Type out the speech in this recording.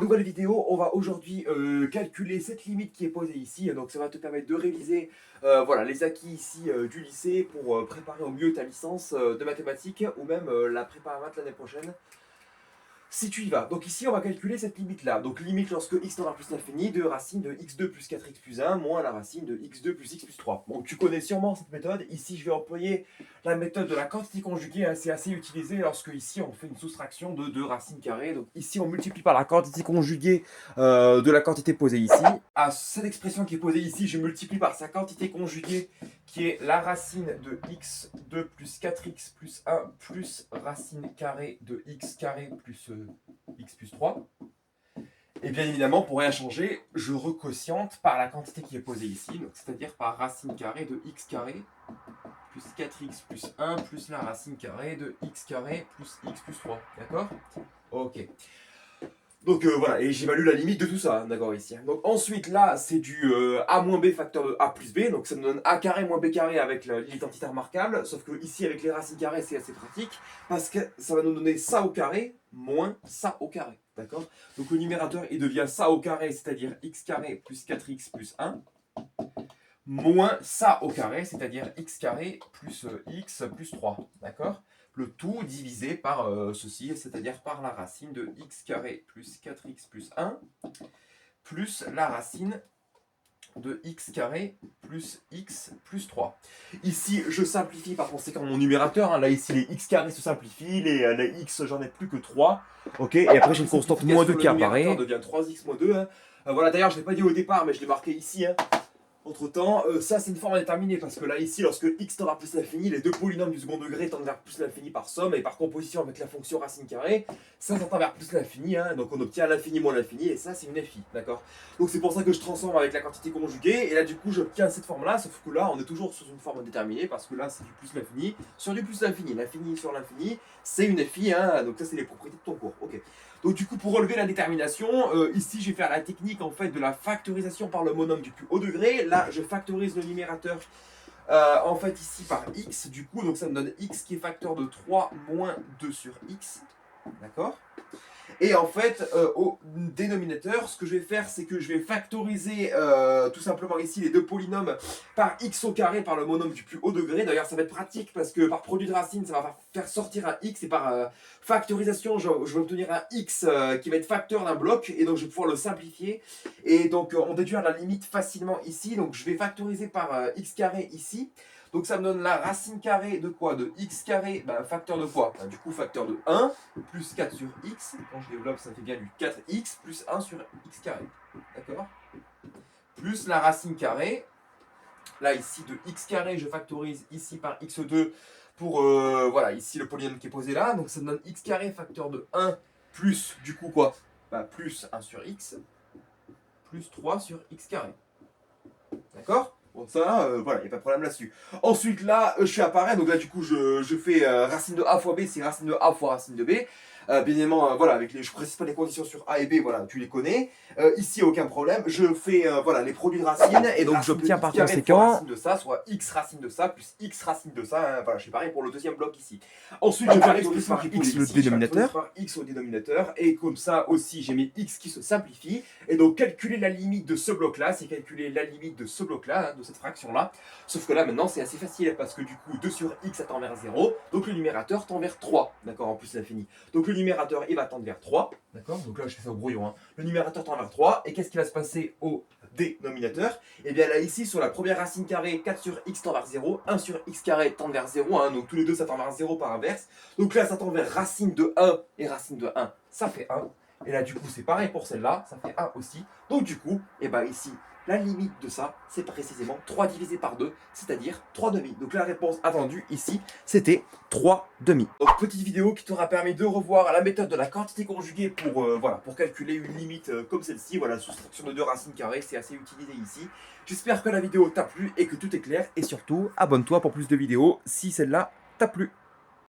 nouvelle vidéo, on va aujourd'hui calculer cette limite qui est posée ici. Donc ça va te permettre de réviser voilà, les acquis ici du lycée pour préparer au mieux ta licence de mathématiques ou même la prépa maths l'année prochaine. Si tu y vas. Donc ici, on va calculer cette limite-là. Donc limite lorsque x tend vers plus l'infini de racine de x2 plus 4x plus 1 moins la racine de x2 plus x plus 3. Bon, tu connais sûrement cette méthode. Ici, je vais employer la méthode de la quantité conjuguée. Hein. C'est assez utilisé lorsque ici, on fait une soustraction de 2 racines carrées. Donc ici, on multiplie par la quantité conjuguée de la quantité posée ici. À cette expression qui est posée ici, je multiplie par sa quantité conjuguée qui est la racine de x2 plus 4x plus 1 plus racine carrée de x carré plus x plus 3. Et bien évidemment, pour rien changer, je requotiente par la quantité qui est posée ici, c'est-à-dire par racine carrée de x carré plus 4x plus 1 plus la racine carrée de x carré plus x plus 3. D'accord? Ok. Donc voilà, et j'évalue la limite de tout ça, hein, d'accord, ici. Donc ensuite, là, c'est du a moins b facteur de a plus b, donc ça me donne a carré moins b carré avec l'identité remarquable, sauf que ici, avec les racines carrées, c'est assez pratique, parce que ça va nous donner ça au carré moins ça au carré, d'accord? Donc le numérateur, il devient ça au carré, c'est-à-dire x carré plus 4x plus 1, moins ça au carré, c'est-à-dire x carré plus x plus 3, d'accord? Le tout divisé par ceci, c'est-à-dire par la racine de x carré plus 4x plus 1, plus la racine de x carré plus x plus 3. Ici, je simplifie par conséquent mon numérateur. Hein. Là, ici, les x carrés se simplifient, les x, j'en ai plus que 3. Ok, et après, j'ai une constante moins 2 qui apparaît. Le numérateur devient 3x moins 2. Hein. Voilà, d'ailleurs, je ne l'ai pas dit au départ, mais je l'ai marqué ici. Hein. Entre temps, ça c'est une forme indéterminée parce que là ici, lorsque x tend vers plus l'infini, les deux polynômes du second degré tendent vers plus l'infini par somme et par composition avec la fonction racine carrée, ça tend vers plus l'infini, hein, donc on obtient l'infini moins l'infini et ça c'est une fi, d'accord? Donc c'est pour ça que je transforme avec la quantité conjuguée et là du coup j'obtiens cette forme là, sauf que là on est toujours sur une forme indéterminée parce que là c'est du plus l'infini sur du plus l'infini, l'infini sur l'infini c'est une fi, hein, donc ça c'est les propriétés de ton cours, ok. Donc du coup, pour relever la détermination, ici je vais faire la technique en fait de la factorisation par le monôme du plus haut degré. Là, je factorise le numérateur en fait ici par x, du coup, donc ça me donne x qui est facteur de 3 moins 2 sur x, d'accord? Et en fait, au dénominateur, ce que je vais faire, c'est que je vais factoriser tout simplement ici les deux polynômes par x au carré par le monôme du plus haut degré. D'ailleurs, ça va être pratique parce que par produit de racine, ça va faire sortir un x et par factorisation, je vais obtenir un x qui va être facteur d'un bloc et donc je vais pouvoir le simplifier. Et donc, on déduire la limite facilement ici. Donc, je vais factoriser par x carré ici. Donc ça me donne la racine carrée de quoi? De x carré, facteur de quoi? Du coup facteur de 1, plus 4 sur x, quand je développe ça fait bien du 4x, plus 1 sur x carré, d'accord? Plus la racine carrée, là ici de x carré, je factorise ici par x2 pour, voilà, ici le polynôme qui est posé là, donc ça me donne x carré facteur de 1, plus du coup quoi? Plus 1 sur x, plus 3 sur x carré, d'accord? Bon, ça, voilà, il n'y a pas de problème là-dessus. Ensuite, là, je fais apparaître, donc là, du coup, je fais racine de a fois b, c'est racine de a fois racine de b. Bien évidemment, voilà, avec je précise pas les conditions sur a et b, voilà, tu les connais. Ici, aucun problème. Je fais, voilà, les produits de racine, et donc j'obtiens par conséquent racine de ça, soit x racine de ça, plus x racine de ça. Hein, voilà, je fais pareil pour le deuxième bloc ici. Ensuite, je fais l'expression qui x le dénominateur. Par x au dénominateur, et comme ça aussi, j'ai mes x qui se simplifient. Et donc, calculer la limite de ce bloc-là, c'est calculer la limite de ce bloc-là, hein, de cette fraction-là. Sauf que là, maintenant, c'est assez facile, parce que du coup, 2 sur x, ça tend vers 0. Donc, le numérateur tend vers 3, d'accord, en plus l'infini. Donc, le numérateur, il va tendre vers 3, d'accord. Donc là, je fais ça au brouillon. Hein. Le numérateur tend vers 3. Et qu'est-ce qui va se passer au dénominateur? Et bien là, ici, sur la première racine carrée, 4 sur x tend vers 0. 1 sur x carré tend vers 0. Hein, donc, tous les deux, ça tend vers 0 par inverse. Donc là, ça tend vers racine de 1. Et racine de 1, ça fait 1. Et là, du coup, c'est pareil pour celle-là, ça fait 1 aussi. Donc, du coup, et ben ici, la limite de ça, c'est précisément 3 divisé par 2, c'est-à-dire 3 demi. Donc, la réponse attendue ici, c'était 3 demi. Donc, petite vidéo qui t'aura permis de revoir la méthode de la quantité conjuguée pour, voilà, pour calculer une limite comme celle-ci. Voilà, soustraction de 2 racines carrées, c'est assez utilisé ici. J'espère que la vidéo t'a plu et que tout est clair. Et surtout, abonne-toi pour plus de vidéos si celle-là t'a plu.